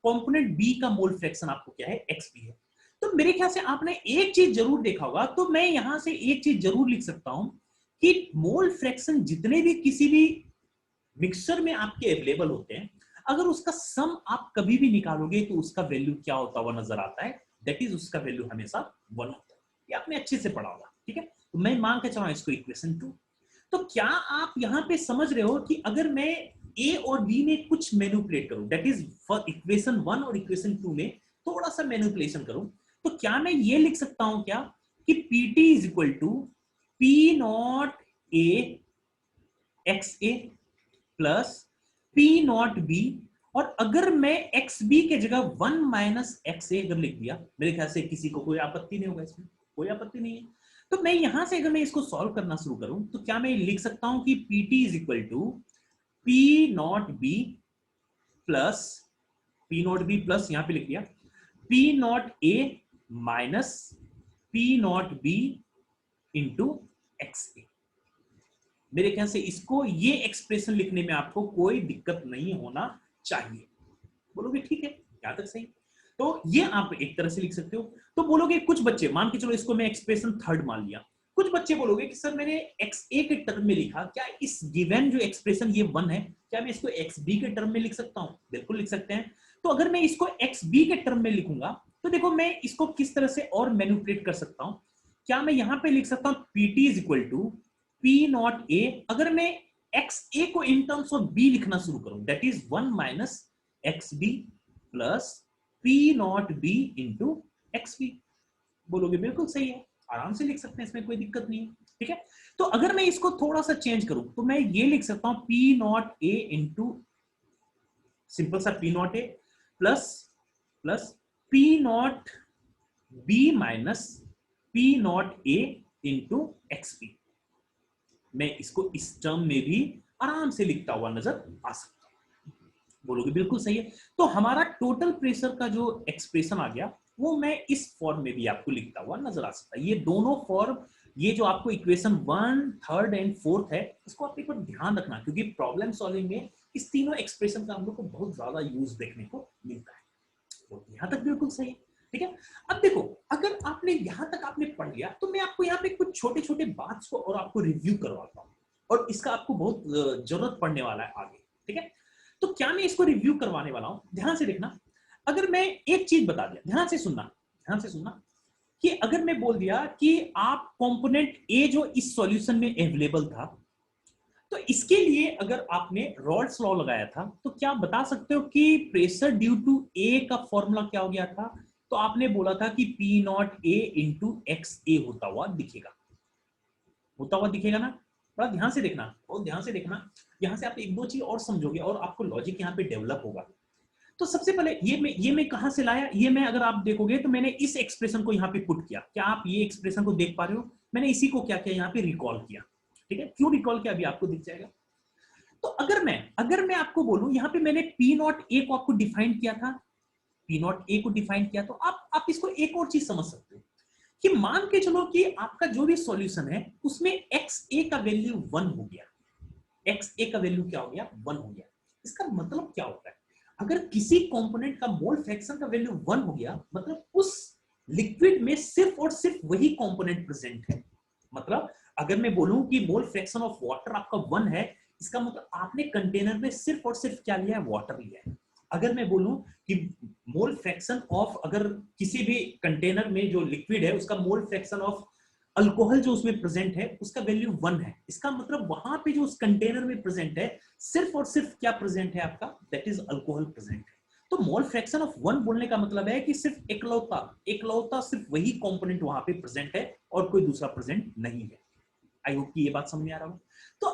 कंपोनेंट बी का मोल फ्रैक्शन आपको क्या है, एक्स बी है, तो मेरे ख्याल से आपने एक चीज जरूर देखा होगा, तो मैं यहां से एक चीज जरूर लिख सकता हूं कि मोल फ्रैक्शन जितने भी किसी भी मिक्सचर में आपके अवेलेबल होते हैं, अगर उसका सम आप कभी भी निकालोगे तो उसका वैल्यू क्या होता हुआ नजर आता है, दैट इज उसका वैल्यू हमेशा 1 होता है। ये आपने अच्छे से पढ़ा होगा। ठीक है, तो मैं मान के चल रहा हूं इसको इक्वेशन 2। तो क्या आप यहां पे समझ रहे हो कि अगर मैं ए और बी में कुछ मैनिपुलेट करूं, दैट इज फॉर इक्वेशन 1 और इक्वेशन 2 में थोड़ा सा मैनिपुलेशन करूं, तो क्या मैं ये लिख सकता हूं क्या कि PT is equal to P not A x A plus P not B, और अगर मैं एक्स बी के जगह 1 माइनस एक्स ए अगर लिख दिया, मेरे ख्याल से किसी को कोई आपत्ति नहीं होगा, इसमें कोई आपत्ति नहीं है। तो मैं यहां से अगर मैं इसको सॉल्व करना शुरू करूं, तो क्या मैं लिख सकता हूं कि PT is equal to P not B plus P not B plus यहां पे लिख दिया P not A minus P not B into x A. मेरे ख्याल से इसको ये एक्सप्रेशन लिखने में आपको कोई दिक्कत नहीं होना चाहिए। बोलोगे ठीक है, यहां तक सही। तो ये आप एक तरह से लिख सकते हो। तो बोलोगे कुछ बच्चे, मान के चलो इसको मैं एक्सप्रेशन थर्ड मान लिया, कुछ बच्चे बोलोगे कि सर मैंने एक्स ए के टर्म में लिखा, क्या इस गिवन जो एक्सप्रेशन ये 1 है, क्या मैं इसको एक्स बी के टर्म में लिख सकता हूं? बिल्कुल लिख सकते हैं। तो अगर मैं इसको एक्स बी के टर्म में लिखूंगा, तो देखो मैं इसको किस तरह से और मैनिपुलेट कर सकता हूं। क्या मैं यहां पे लिख सकता हूं PT is equal to P not A, अगर मैं एक्स ए को इन टर्म्स ऑफ बी लिखना शुरू करूं, that is 1 minus x B plus P not B into x B. बोलोगे बिल्कुल सही है, आराम से लिख सकते हैं, इसमें कोई दिक्कत नहीं है। ठीक है, तो अगर मैं इसको थोड़ा सा चेंज करूं, तो मैं ये लिख सकता हूं P not A into simple सा P not A plus plus P not B minus P not A into x B. मैं इसको इस टर्म में भी आराम से लिखता हुआ नजर आ सकता हूं। बोलोगे बिल्कुल सही है। तो हमारा टोटल प्रेशर का जो एक्सप्रेशन आ गया, वो मैं इस फॉर्म में भी आपको लिखता हुआ नजर आ सकता है। ये दोनों फॉर्म, ये जो आपको इक्वेशन 1, 3 एंड 4 है, इसको आप एक बार ध्यान रखना, क्योंकि प्रॉब्लम सॉल्विंग में इस तीनों एक्सप्रेशन का हम लोग को बहुत ज्यादा यूज देखने को मिलता है। तो यहां तक बिल्कुल सही है। ठीक है, अब देखो अगर आपने यहां तक आपने पढ़ लिया, तो मैं आपको यहाँ पे कुछ छोटे छोटे बात को और आपको रिव्यू करवाता हूँ, और इसका आपको बहुत जरूरत पड़ने वाला है आगे। ठीक है, तो क्या मैं इसको रिव्यू करवाने वाला हूं, ध्यान से देखना। अगर मैं एक चीज बता दिया, ध्यान से सुनना कि अगर मैं बोल दिया कि आप कंपोनेंट ए जो इस सॉल्यूशन में अवेलेबल था, तो इसके लिए अगर आपने रॉल्स लॉ लगाया था, तो क्या आप बता सकते हो कि प्रेशर ड्यू टू ए का फॉर्मूला क्या हो गया था? तो आपने बोला था कि P not A into x A होता हुआ दिखेगा ना। बड़ा ध्यान से देखना, बहुत ध्यान से देखना, यहां से आप एक दो चीज और समझोगे और आपको लॉजिक यहाँ पे डेवलप होगा। तो सबसे पहले ये मैं कहां से लाया, ये मैं अगर आप देखोगे तो मैंने इस एक्सप्रेशन को यहाँ पे पुट किया। क्या आप ये एक्सप्रेशन को देख पा रहे हो? मैंने इसी को क्या किया, यहाँ पे रिकॉल किया। ठीक है, क्यों रिकॉल किया अभी आपको दिख जाएगा। तो अगर मैं आपको बोलूं, यहाँ पे मैंने पी नॉट ए को आपको डिफाइन किया था, पी नॉट ए को डिफाइन किया, तो आप इसको एक और चीज समझ सकते हो कि मान के चलो कि आपका जो भी सॉल्यूशन है उसमें एक्स ए का वैल्यू 1 हो गया, एक्स ए का वैल्यू क्या हो गया, 1 हो गया। इसका मतलब क्या होता है, अगर किसी कंपोनेंट का मोल फ्रैक्शन का वैल्यू 1 हो गया, मतलब उस लिक्विड में सिर्फ और सिर्फ वही कंपोनेंट प्रेजेंट है। मतलब अगर मैं बोलूं कि मोल फ्रैक्शन ऑफ वाटर आपका 1 है, इसका मतलब आपने कंटेनर में सिर्फ और सिर्फ क्या लिया है, वाटर लिया है। अगर मैं बोलूं कि मोल फ्रैक्शन ऑफ, अगर किसी भी कंटेनर में जो लिक्विड है उसका मोल फ्रैक्शन ऑफ अल्कोहल जो उसमें प्रेजेंट है उसका वैल्यू 1 है, इसका मतलब वहां पे जो उस कंटेनर में प्रेजेंट है सिर्फ और सिर्फ क्या प्रेजेंट है आपका, दैट इज अल्कोहल प्रेजेंट है। तो मोल फ्रैक्शन ऑफ 1 बोलने का मतलब है कि सिर्फ एकलौता सिर्फ वही कंपोनेंट वहां पे प्रेजेंट है और कोई दूसरा प्रेजेंट नहीं है। आई होप कि ये बात समझ में आ रहा हो। तो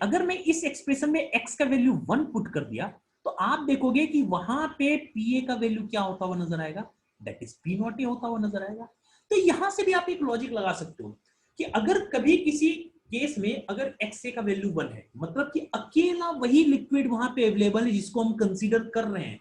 अगर मैं इस एक्सप्रेशन में x का वैल्यू 1 पुट कर दिया तो आप देखोगे कि वहां पे pa का वैल्यू क्या होता हुआ नजर आएगा, that is p not a होता हुआ नजर आएगा। तो यहां से भी आप एक लॉजिक लगा सकते हो कि अगर कभी किसी केस में अगर XA का वैल्यू 1 है, मतलब कि अकेला वही लिक्विड वहां पे अवेलेबल है जिसको हम कंसीडर कर रहे हैं,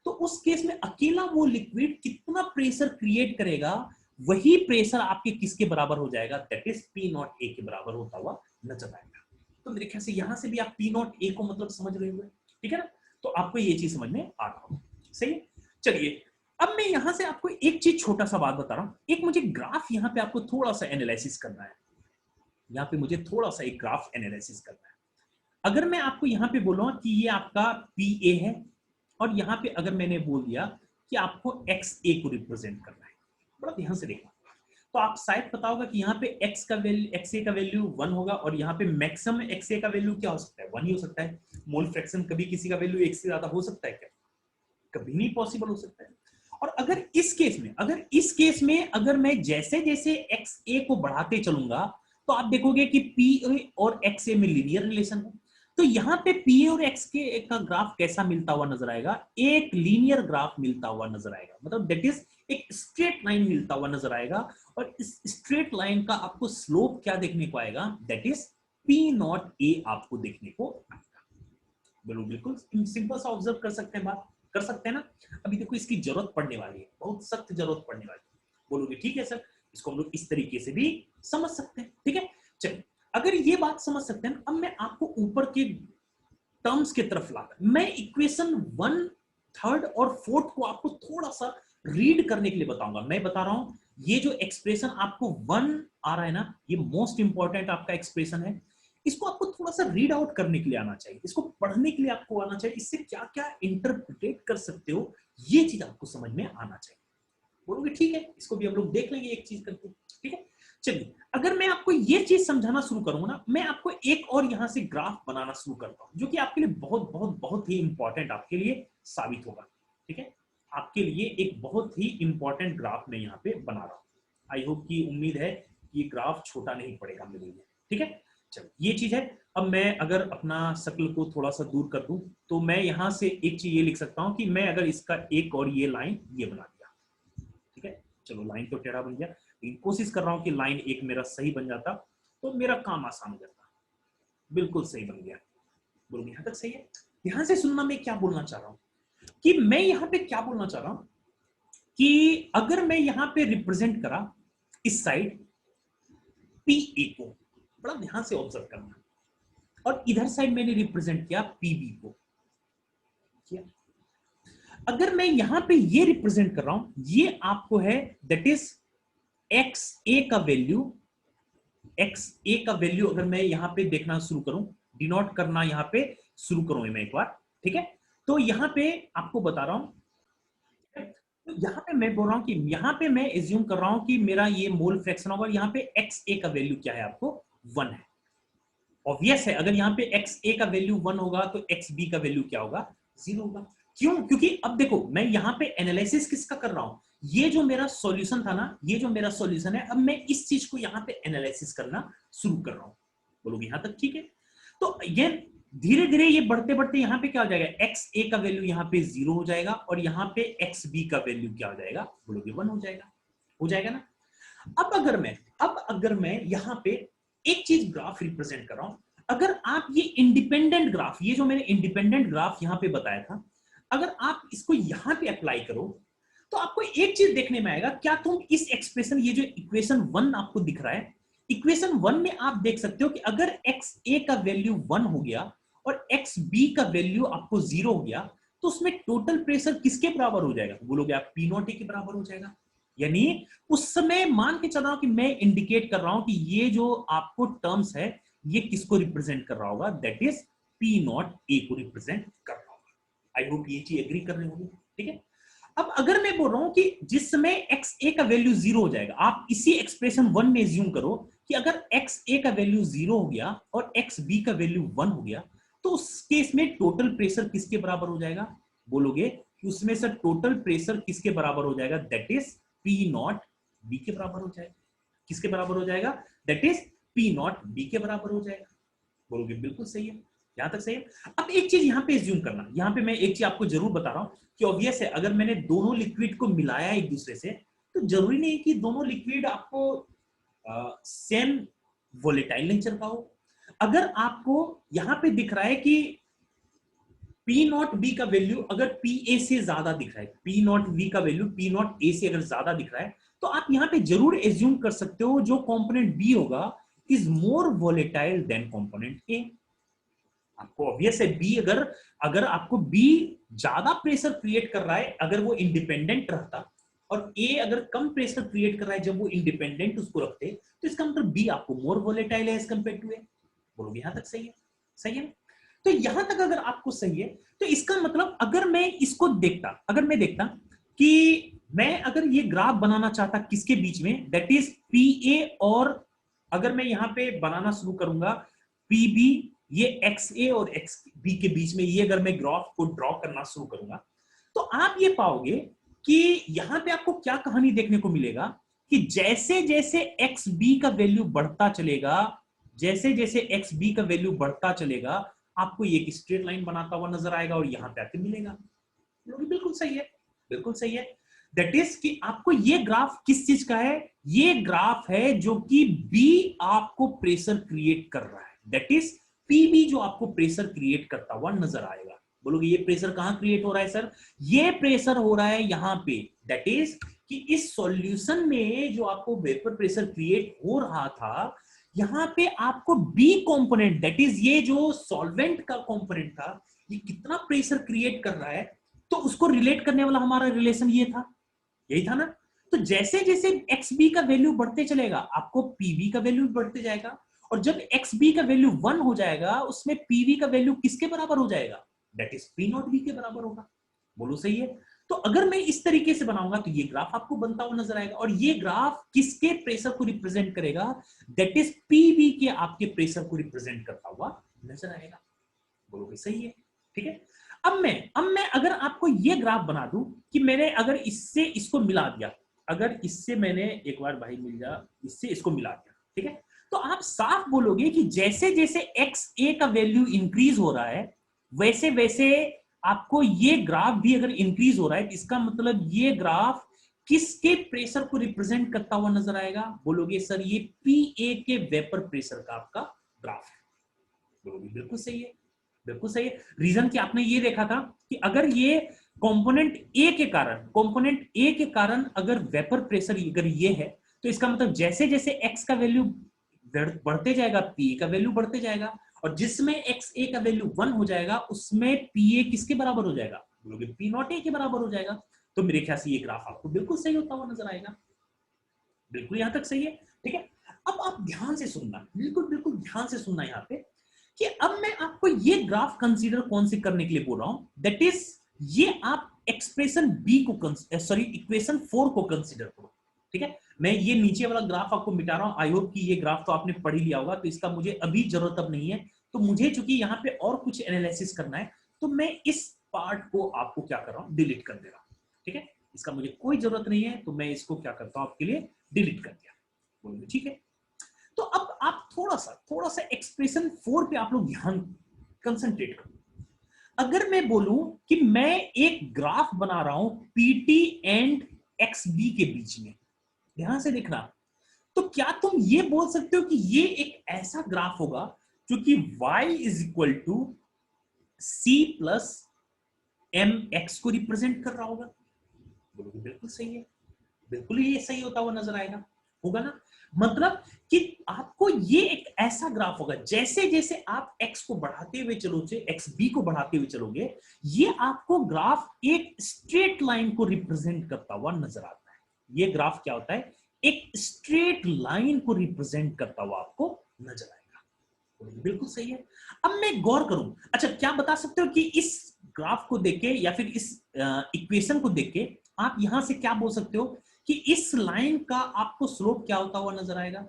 तो उस केस में अकेला वो लिक्विड कितना प्रेशर क्रिएट करेगा, वही प्रेशर आपके किसके बराबर हो जाएगा, that is P not A के बराबर होता हुआ नजर आएगा। तो मेरे ख्याल से यहां से भी आप P नॉट A को मतलब समझ रहे होंगे, ठीक है ना। तो आपको ये चीज समझ में आ रहा होगा, सही है। चलिए अब मैं यहां से आपको एक चीज छोटा सा बात बता रहा हूं। एक मुझे ग्राफ यहां पे आपको थोड़ा सा एनालिसिस करना है, यहां पे मुझे थोड़ा सा एक ग्राफ एनालिसिस करना है। अगर मैं आपको यहां पे बोलूं कि ये आपका PA है और यहां पे अगर मैंने बोल दिया कि आपको XA को रिप्रेजेंट करना है, बड़ा ध्यान से देखना, तो आप शायद पता होगा कि यहाँ पे XA का वैल्यू 1 होगा और यहाँ पे मैक्सिमम XA का वैल्यू क्या हो सकता है, 1 ही हो सकता है। मोल फ्रैक्शन कभी किसी का वैल्यू 1 से ज्यादा हो सकता है क्या, कभी नहीं पॉसिबल हो सकता है। और अगर इस केस में अगर मैं जैसे जैसे XA को बढ़ाते चलूंगा तो आप देखोगे कि PA और XA में लीनियर रिलेशन है। तो यहाँ पे PA और XA का ग्राफ कैसा मिलता हुआ नजर आएगा, एक लीनियर ग्राफ मिलता हुआ नजर आएगा, मतलब दैट इज एक स्ट्रेट लाइन मिलता हुआ नजर आएगा। और इस स्ट्रेट लाइन का आपको स्लोप क्या देखने को आएगा, that is P not A आपको देखने को आएगा। बिल्कुल सिंपल सा ऑब्जर्व कर सकते हैं, बात कर सकते हैं ना। अभी देखो इसकी जरूरत पड़ने वाली है, बहुत सख्त जरूरत पड़ने वाली है। बोलोगे ठीक है सर, इसको हम लोग इस तरीके से भी समझ सकते हैं, ठीक है। चलिए अगर ये बात समझ सकते हैं, अब मैं आपको ऊपर के टर्म्स की तरफ लाकर मैं इक्वेशन 1, 3 और 4 को आपको थोड़ा सा रीड करने के लिए बताऊंगा। मैं बता रहा हूं ये जो एक्सप्रेशन आपको 1 आ रहा है ना, ये मोस्ट इंपॉर्टेंट आपका एक्सप्रेशन है। इसको आपको थोड़ा सा रीड आउट करने के लिए आना चाहिए, इसको पढ़ने के लिए आपको आना चाहिए। इससे क्या क्या इंटरप्रिटेट कर सकते हो ये चीज आपको समझ में आना चाहिए। बोलोगे ठीक है, इसको भी हम लोग देख लेंगे एक चीज करके, ठीक है। चलिए अगर मैं आपको ये चीज समझाना शुरू करूंगा ना, मैं आपको एक और यहां से ग्राफ बनाना शुरू करता हूं जो कि आपके लिए बहुत बहुत बहुत ही इंपॉर्टेंट आपके लिए साबित होगा, ठीक है। आपके लिए एक बहुत ही इंपॉर्टेंट ग्राफ मैं यहाँ पे बना रहा हूं। आई होप की उम्मीद है कि ये ग्राफ छोटा नहीं पड़ेगा मेरे लिए, ठीक है। चलो ये चीज है। अब मैं अगर अपना शक्ल को थोड़ा सा दूर कर दूं तो मैं यहां से एक चीज ये लिख सकता हूं कि मैं अगर इसका एक और ये लाइन ये बना दिया, ठीक है। चलो लाइन तो टेढ़ा बन गया, लेकिन कोशिश कर रहा हूं कि लाइन एक मेरा सही बन जाता तो मेरा काम आसान हो जाता। बिल्कुल सही बन गया, बोलो यहां तक सही है। ध्यान से सुनना, मैं क्या बोलना चाह रहा हूं कि मैं यहां पे क्या बोलना चाह रहा हूं कि अगर मैं यहां पे रिप्रेजेंट करा इस साइड PA को, बड़ा ध्यान से ऑब्जर्व करना, और इधर साइड मैंने रिप्रेजेंट किया PB को, किया। अगर मैं यहां पे ये रिप्रेजेंट कर रहा हूं, ये आपको है दैट इज XA का वैल्यू अगर मैं यहां पे देखना शुरू करूं, डिनोट करना यहां पे शुरू करूं मैं एक बार, ठीक है। तो यहां पे आपको बता रहा हूं, तो यहां पे मैं बोल रहा हूं कि यहां पे मैं एज्यूम कर रहा हूं कि मेरा ये मोल फ्रैक्शन होगा, यहां पे XA का वैल्यू क्या है आपको 1 है। ऑब्वियस है, अगर यहाँ पे XA का वैल्यू 1 होगा तो XB का वैल्यू क्या होगा, 0 होगा। क्यों, क्योंकि अब देखो मैं यहाँ पे एनालिसिस किसका कर रहा हूं, ये जो मेरा सॉल्यूशन था ना, ये जो मेरा सॉल्यूशन है, अब मैं इस चीज को यहाँ पे एनालिसिस करना शुरू कर रहा हूं। बोलोगे यहां तक ठीक है। तो ये धीरे धीरे ये बढ़ते बढ़ते यहाँ पे क्या हो जाएगा, XA का वैल्यू यहाँ पे 0 हो जाएगा और यहाँ पे XB का वैल्यू क्या हो जाएगा, बोलोगे 1 हो जाएगा ना। अब अगर मैं यहाँ पे एक चीज ग्राफ रिप्रेजेंट कर रहा हूं, अगर आप ये इंडिपेंडेंट ग्राफ, ये जो मैंने इंडिपेंडेंट ग्राफ यहां पे बताया था, अगर आप इसको यहां पे अप्लाई करो तो आपको एक चीज देखने में आएगा। क्या तुम इस एक्सप्रेशन, ये जो इक्वेशन 1 आपको दिख रहा है, इक्वेशन 1 में आप देख सकते हो कि अगर XA का वैल्यू 1 हो गया और XB का वैल्यू आपको 0 हो गया तो उसमें टोटल प्रेशर किसके बराबर हो जाएगा, बोलोगे आप P नॉट A के बराबर हो जाएगा। यानी उस समय मान के चल रहा हूं कि मैं इंडिकेट कर रहा हूं कि ये जो आपको टर्म्स है ये किसको रिप्रेजेंट कर रहा होगा, that is P not A को रिप्रेजेंट कर रहा होगा। आई होप ये चीज एग्री कर रहे होंगे, ठीक है। अब अगर मैं बोल रहा हूं कि जिस समय XA का वैल्यू 0 हो जाएगा, आप इसी एक्सप्रेशन 1 में एज्यूम करो कि अगर XA का वैल्यू 0 हो गया और XB का वैल्यू 1 हो गया तो उस केस में टोटल प्रेशर किसके बराबर हो जाएगा, बोलोगे कि उसमें से टोटल प्रेशर किसके बराबर हो जाएगा, that is P not be के बराबर हो जाएगा। किसके बराबर हो जाएगा, that is P not be के बराबर हो जाएगा। बोलोगे बिल्कुल सही है, यहां तक सही है। अब एक चीज यहां पे एज्यूम करना, यहां पे मैं एक चीज आपको जरूर बता रहा हूं कि ऑब्वियस है अगर मैंने दोनों लिक्विड को मिलाया एक दूसरे से तो जरूरी नहीं है कि दोनों लिक्विड आपको सेम वोलेटाइल नेचर का हो। अगर आपको यहां पे दिख रहा है कि पी नॉट बी का वैल्यू अगर पी ए से ज्यादा दिख रहा है, पी नॉट बी का वैल्यू पी नॉट ए से अगर ज्यादा दिख रहा है, तो आप यहां पे जरूर एज्यूम कर सकते हो जो कंपोनेंट बी होगा is more volatile than component A. आपको ऑब्वियस है बी अगर अगर आपको बी ज्यादा प्रेशर क्रिएट कर रहा है अगर वो इंडिपेंडेंट रहता, और ए अगर कम प्रेशर क्रिएट कर रहा है जब वो इंडिपेंडेंट उसको रखते, तो इसका मतलब बी आपको मोर वोलेटाइल है एज कंपेयर टू ए। बोलोगे यहां तक सही है, सही है। तो यहां तक अगर आपको सही है तो इसका मतलब अगर मैं इसको देखता, अगर मैं देखता कि मैं अगर ये ग्राफ बनाना चाहता किसके बीच में, दैट इज पी ए, और अगर मैं यहां पे बनाना शुरू करूंगा पी बी, ये एक्स ए और एक्स बी के बीच में, ये अगर मैं ग्राफ को ड्रॉ करना शुरू करूंगा तो आप ये पाओगे कि यहां पे आपको क्या कहानी देखने को मिलेगा कि जैसे जैसे एक्स बी का वैल्यू बढ़ता चलेगा, जैसे जैसे एक्स बी का वैल्यू बढ़ता चलेगा, आपको ये एक स्ट्रेट लाइन बनाता हुआ नजर आएगा और यहां पे आके मिलेगा। बिल्कुल सही है, बिल्कुल सही है। दैट इज कि आपको ये ग्राफ किस चीज का है, ये ग्राफ है जो कि बी आपको प्रेशर क्रिएट कर रहा है, दैट इज पीबी जो आपको प्रेशर क्रिएट करता हुआ नजर आएगा। बोलोगे ये प्रेशर कहां क्रिएट हो रहा है सर, ये प्रेशर हो रहा है यहां पे, दैट इज कि इस सॉल्यूशन में जो आपको वेपर प्रेशर क्रिएट हो रहा था, यहां पे आपको बी कंपोनेंट, दैट इज ये जो सॉल्वेंट का कंपोनेंट था, ये कितना प्रेशर क्रिएट कर रहा है, तो उसको रिलेट करने वाला हमारा रिलेशन ये था, यही था ना। तो जैसे जैसे एक्स बी का वैल्यू बढ़ते चलेगा आपको पीवी का वैल्यू बढ़ते जाएगा, और जब एक्स बी का वैल्यू 1 हो जाएगा उसमें पीवी का वैल्यू किसके बराबर हो जाएगा, that is P not be के बराबर होगा। बोलो सही है। तो अगर मैं इस तरीके से बनाऊंगा तो ये ग्राफ आपको बनता हुआ नजर आएगा, और ये ग्राफ किसके प्रेशर को रिप्रेजेंट करेगा, दैट इज पीवी के आपके प्रेशर को रिप्रेजेंट करता हुआ नजर आएगा। बोलोगे सही है, ठीक है। अब मैं अगर आपको ये ग्राफ बना दूं कि मैंने अगर इससे इसको मिला दिया, अगर इससे मैंने एक बार भाई मिल जा, इससे इसको मिला दिया, ठीक है, तो आप साफ बोलोगे कि जैसे जैसे एक्स ए का वैल्यू इंक्रीज हो रहा है वैसे वैसे आपको ये ग्राफ भी अगर इंक्रीज हो रहा है, इसका मतलब ये ग्राफ किसके प्रेशर को रिप्रेजेंट करता हुआ नजर आएगा, बोलोगे सर ये पी ए के वेपर प्रेशर का आपका ग्राफ है। बोलोगे बिल्कुल सही है, बिल्कुल सही है। रीजन कि आपने ये देखा था कि अगर ये कंपोनेंट ए के कारण अगर वेपर प्रेशर अगर ये है, तो इसका मतलब जैसे जैसे एक्स का वैल्यू बढ़ते जाएगा पी का वैल्यू बढ़ते जाएगा, और जिसमें एक्स ए का वैल्यू 1 हो जाएगा उसमें पी ए किसके बराबर हो जाएगा, बोलोगे पी नॉट ए के बराबर हो जाएगा। तो मेरे ख्याल से ये ग्राफ आपको बिल्कुल सही होता हुआ नजर आएगा। बिल्कुल यहां तक सही है, ठीक है। अब आप ध्यान से सुनना, बिल्कुल बिल्कुल ध्यान से सुनना यहाँ पे कि अब मैं आपको ये ग्राफ कंसीडर कौन से करने के लिए बोल रहा हूं, दैट इज ये आप एक्सप्रेशन बी को सॉरी इक्वेशन 4 को कंसीडर करो, ठीक है। मैं ये नीचे वाला ग्राफ आपको मिटा रहा हूं, आई होप कि ये ग्राफ तो आपने पढ़ ही लिया होगा, तो इसका मुझे अभी जरूरत अब नहीं है। तो मुझे चूंकि यहाँ पे और कुछ एनालिसिस करना है तो मैं इस पार्ट को आपको क्या कर रहा हूं, डिलीट कर दे रहा हूं, ठीक है। इसका मुझे कोई जरूरत नहीं है तो मैं इसको क्या करता हूं आपके लिए डिलीट कर दिया, बोलिए ठीक है। तो अब आप थोड़ा सा एक्सप्रेशन 4 पे आप लोग ध्यान कंसंट्रेट करो। अगर मैं बोलूं कि मैं एक ग्राफ बना रहा हूं पीटी एंड एक्स बी के बीच में, ध्यान से देखना, तो क्या तुम ये बोल सकते हो कि ये एक ऐसा ग्राफ होगा जो कि y is equal to c plus m x को रिप्रेजेंट कर रहा होगा, बोलोगे बिल्कुल सही है, बिल्कुल ये सही होता हुआ नजर आएगा, होगा ना। मतलब कि आपको ये एक ऐसा ग्राफ होगा जैसे जैसे आप x को बढ़ाते हुए चलोगे, एक्स बी को बढ़ाते हुए चलोगे, ये आपको ग्राफ एक स्ट्रेट लाइन को रिप्रेजेंट करता हुआ नजर आता है। ये ग्राफ क्या होता है, एक स्ट्रेट लाइन को रिप्रेजेंट करता हुआ आपको नजर आएगा, बिल्कुल सही है। अब मैं गौर करूं, अच्छा क्या बता सकते हो कि इस ग्राफ को देख के या फिर इस इक्वेशन को देख के आप यहां से क्या बोल सकते हो कि इस लाइन का आपको स्लोप क्या होता हुआ नजर आएगा,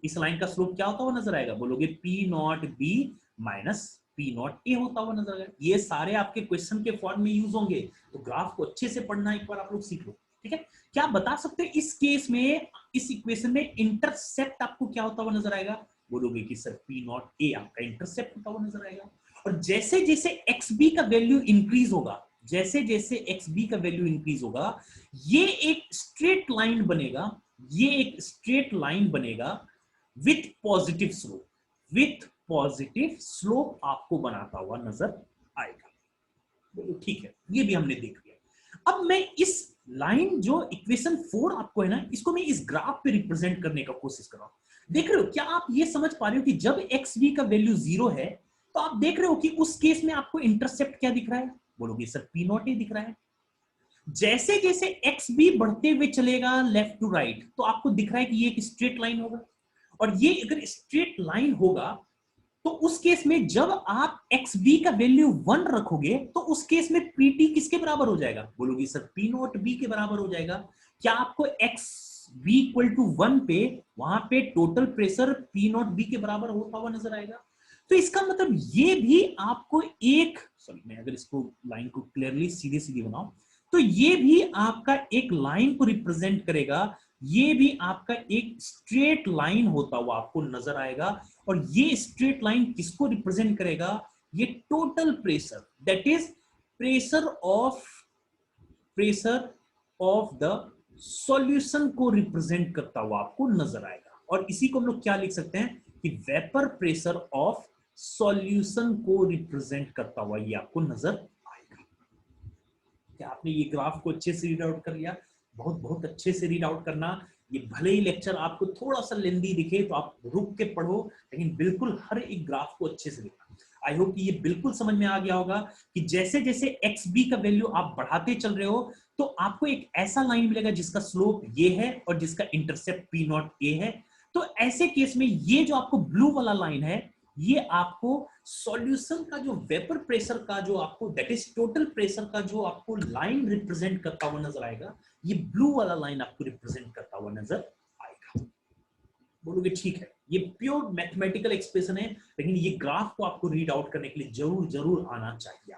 इस लाइन का स्लोप क्या होता हुआ नजर आएगा, बोलोगे P not B minus P not a होता हुआ नजर आएगा। ये सारे आपके क्वेश्चन के फॉर्म में यूज होंगे, तो ग्राफ को अच्छे से पढ़ना एक बार आप लोग सीख लो, ठीक है। क्या बता सकते हैं इस केस में, इस इक्वेशन में इंटरसेप्ट आपको क्या होता हुआ नजर आएगा? बोलोगे कि सर पी नॉट ए आपका इंटरसेप्ट होता हुआ नजर आएगा। और जैसे जैसे एक्स बी का वैल्यू इंक्रीज होगा, जैसे जैसे एक्स बी का वैल्यू इंक्रीज होगा, ये एक स्ट्रेट लाइन बनेगा, ये एक स्ट्रेट लाइन बनेगा with positive slope, with positive slope आपको बनाता हुआ नजर आएगा। ठीक है, ये भी हमने देख लिया। अब मैं इस लाइन जो इक्वेशन 4 आपको है ना, इसको मैं इस ग्राफ पे रिप्रेजेंट करने का कोशिश कर रहा हूं। देख रहे हो क्या आप ये समझ पा रहे हो कि जब एक्स बी का वैल्यू 0 है, तो आप देख रहे हो कि उस केस में आपको इंटरसेप्ट क्या दिख रहा है? बोलोगे सर पी नॉट ए दिख रहा है। जैसे जैसे एक्स बी बढ़ते हुए चलेगा लेफ्ट टू राइट, तो आपको दिख रहा है कि ये एक स्ट्रेट लाइन होगा। और ये अगर स्ट्रेट लाइन होगा, तो उस केस में जब आप एक्स बी का वैल्यू 1 रखोगे, तो उस केस में पीटी किसके बराबर हो जाएगा? बोलोगे सर पी नॉट बी के बराबर हो जाएगा। क्या आपको एक्स बी इक्वल टू 1 पे वहां पे total pressure P not be के बराबर होता हुआ नजर आएगा? तो इसका मतलब ये भी आपको एक, सॉरी मैं अगर इसको लाइन को क्लियरली सीधे सीधे बनाऊं, तो ये भी आपका एक लाइन को रिप्रेजेंट करेगा, ये भी आपका एक स्ट्रेट लाइन होता हुआ आपको नजर आएगा। और ये स्ट्रेट लाइन किसको रिप्रेजेंट करेगा? ये total pressure, that is pressure of the solution को रिप्रेजेंट करता हुआ आपको नजर आएगा। और इसी को हम लोग क्या लिख सकते हैं कि वेपर प्रेशर ऑफ सॉल्यूशन को रिप्रेजेंट करता हुआ ये आपको नजर आएगा। क्या आपने ये ग्राफ को अच्छे से रीड आउट कर लिया? बहुत बहुत अच्छे से रीड आउट करना। ये भले ही लेक्चर आपको थोड़ा सा लेंदी दिखे, तो आप रुक के पढ़ो, लेकिन बिल्कुल हर एक ग्राफ को अच्छे से देखना। आई होप कि ये बिल्कुल समझ में आ गया होगा कि जैसे जैसे एक्स बी का वैल्यू आप बढ़ाते चल रहे हो, तो आपको एक ऐसा लाइन मिलेगा जिसका स्लोप ये है और जिसका इंटरसेप्ट पी नॉट ए है। तो ऐसे केस में ये जो आपको ब्लू वाला लाइन है, ये आपको सॉल्यूशन का जो वेपर प्रेशर का जो आपको, दैट इज टोटल प्रेशर का जो आपको लाइन रिप्रेजेंट करता हुआ नजर आएगा, ये ब्लू वाला लाइन आपको रिप्रेजेंट करता हुआ नजर आएगा। बोलोगे ठीक है, ये प्योर मैथमेटिकल एक्सप्रेशन है, लेकिन ये ग्राफ को आपको रीड आउट करने के लिए जरूर जरूर आना चाहिए।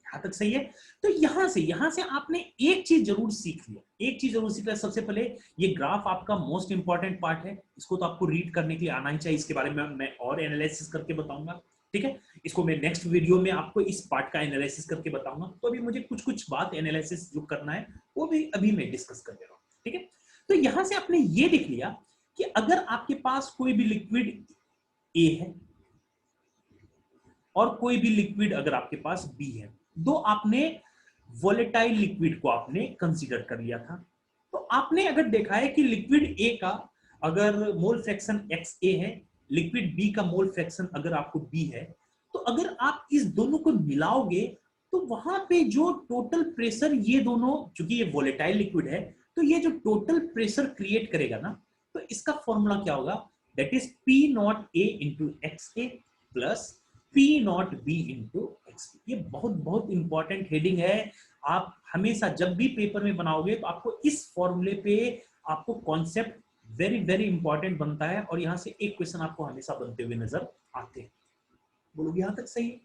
यहां तक सही है? तो यहां से आपने एक चीज जरूर सीख लिया, एक चीज जरूर सीख लिया। सबसे पहले ये ग्राफ आपका मोस्ट इंपॉर्टेंट पार्ट है, इसको तो आपको रीड करने के लिए आना ही चाहिए। इसके बारे में मैं और एनालिसिस करके बताऊंगा, ठीक है। इसको मैं नेक्स्ट वीडियो में आपको इस पार्ट का एनालिसिस करके बताऊंगा। तो अभी मुझे कुछ कुछ बात एनालिसिस जो करना है वो भी अभी मैं डिस्कस कर दे रहा हूँ, ठीक है। तो यहां से आपने ये देख लिया कि अगर आपके पास कोई भी लिक्विड ए है और कोई भी लिक्विड अगर आपके पास बी है, दो आपने वोलेटाइल लिक्विड को आपने कंसीडर कर लिया था। तो आपने अगर देखा है कि लिक्विड ए का अगर मोल फ्रैक्शन एक्स ए है, लिक्विड बी का मोल फ्रैक्शन अगर आपको बी है, तो अगर आप इस दोनों को मिलाओगे, तो वहां पे जो टोटल प्रेशर, ये दोनों चूंकि ये वोलेटाइल लिक्विड है, तो ये जो टोटल प्रेशर क्रिएट करेगा ना, तो इसका फॉर्मूला क्या होगा? That is P not A into x A plus P not B into x. ये बहुत बहुत इंपॉर्टेंट हेडिंग है। आप हमेशा जब भी पेपर में बनाओगे, तो आपको इस फॉर्मूले पे आपको कॉन्सेप्ट वेरी वेरी इंपॉर्टेंट बनता है, और यहां से एक क्वेश्चन आपको हमेशा बनते हुए नजर आते हैं। बोलोगे यहां तक सही है?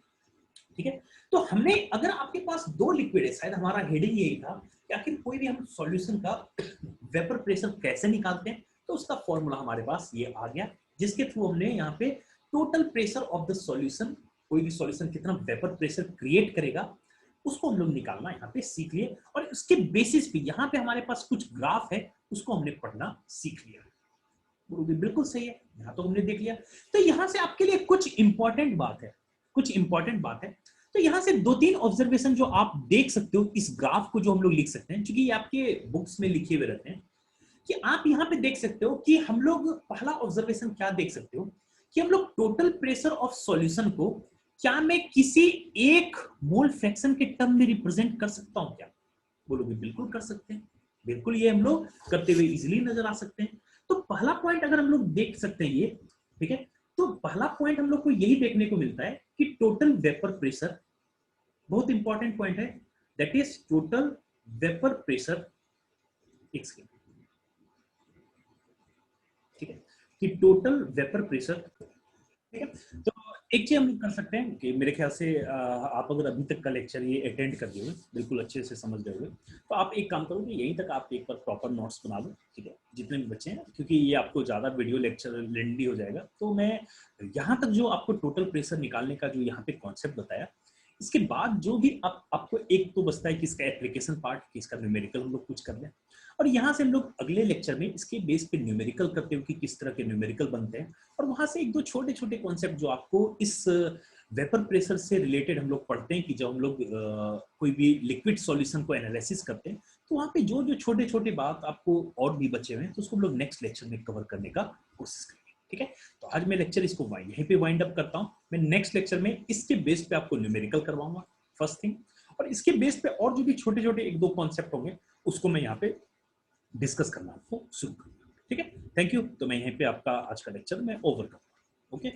ठीक है। तो हमने, अगर आपके पास दो लिक्विड है, शायद हमारा हेडिंग यही था कि आखिर कोई भी हम सॉल्यूशन का वेपर प्रेशर कैसे निकालते हैं, तो उसका फॉर्मूला हमारे पास ये आ गया, जिसके थ्रू हमने यहाँ पे total pressure of the solution, कोई भी सॉल्यूशन कितना वेपर प्रेशर क्रिएट करेगा, उसको हम लोग निकालना यहाँ पे सीख लिए। और उसके बेसिस पे यहाँ पे हमारे पास कुछ ग्राफ है, उसको हमने पढ़ना सीख लिया। बिल्कुल सही है, यहाँ तो हमने देख लिया। तो यहाँ से आपके लिए कुछ इंपॉर्टेंट बात है, कुछ इंपॉर्टेंट बात है। तो यहाँ से दो तीन ऑब्जर्वेशन जो आप देख सकते हो इस ग्राफ को, जो हम लोग लिख सकते हैं, क्योंकि ये आपके बुक्स में लिखे हुए रहते हैं, कि आप यहाँ पे देख सकते हो कि हम लोग, पहला ऑब्जर्वेशन क्या देख सकते हो कि हम लोग टोटल प्रेशर ऑफ सॉल्यूशन को क्या मैं किसी एक मोल फ्रैक्शन के टर्म में रिप्रेजेंट कर सकता हूं क्या? बोलोगे बिल्कुल कर सकते हैं, बिल्कुल ये हम लोग करते हुए इजीली नजर आ सकते हैं। तो पहला पॉइंट अगर हम लोग देख सकते हैं ये, ठीक है, तो पहला पॉइंट हम लोग को यही देखने को मिलता है कि टोटल वेपर प्रेशर, बहुत इंपॉर्टेंट पॉइंट है, that is total vapour pressure, ठीक है, कि टोटल वेपर प्रेशर, ठीक है। तो एक चीज हम लोग कर सकते हैं कि मेरे ख्याल से आप अगर अभी तक का लेक्चर ये अटेंड कर दिए हुए, बिल्कुल अच्छे से समझ गए हुए, तो आप एक काम करोगे, यहीं तक आप एक बार प्रॉपर नोट्स बना लो, ठीक है, जितने भी बच्चे हैं, क्योंकि ये आपको ज़्यादा वीडियो लेक्चर लेंदी हो जाएगा। तो मैं यहाँ तक जो आपको टोटल प्रेशर निकालने का जो यहाँ पे कॉन्सेप्ट बताया, इसके बाद जो भी आपको एक तो बचता है कि इसका एप्लीकेशन पार्ट, कि इसका न्यूमेरिकल हम लोग कुछ कर लें, और यहाँ से हम लोग अगले लेक्चर में इसके बेस पे न्यूमेरिकल करते हुए कि किस तरह के न्यूमेरिकल बनते हैं, और वहां से एक दो छोटे छोटे कॉन्सेप्ट जो आपको इस वेपर प्रेशर से रिलेटेड हम लोग पढ़ते हैं कि जब हम लोग कोई भी लिक्विड सॉल्यूशन को एनालिसिस करते हैं, तो वहाँ पे जो जो छोटे छोटे बात आपको और भी बचे हुए हैं, तो उसको हम लोग नेक्स्ट लेक्चर में कवर करने का कोशिश करेंगे। ठीक है, तो आज मैं लेक्चर इसको यहीं पे वाइंड अप करता हूँ। मैं नेक्स्ट लेक्चर में इसके बेस पे आपको न्यूमेरिकल करवाऊंगा, फर्स्ट थिंग, और इसके बेस पे और जो भी छोटे छोटे एक दो कॉन्सेप्ट होंगे उसको मैं यहाँ पे डिस्कस करना आपको शुरू करूंगा। ठीक है, थैंक यू। तो मैं यहीं पे आपका आज का लेक्चर मैं ओवर करूंगा। ओके।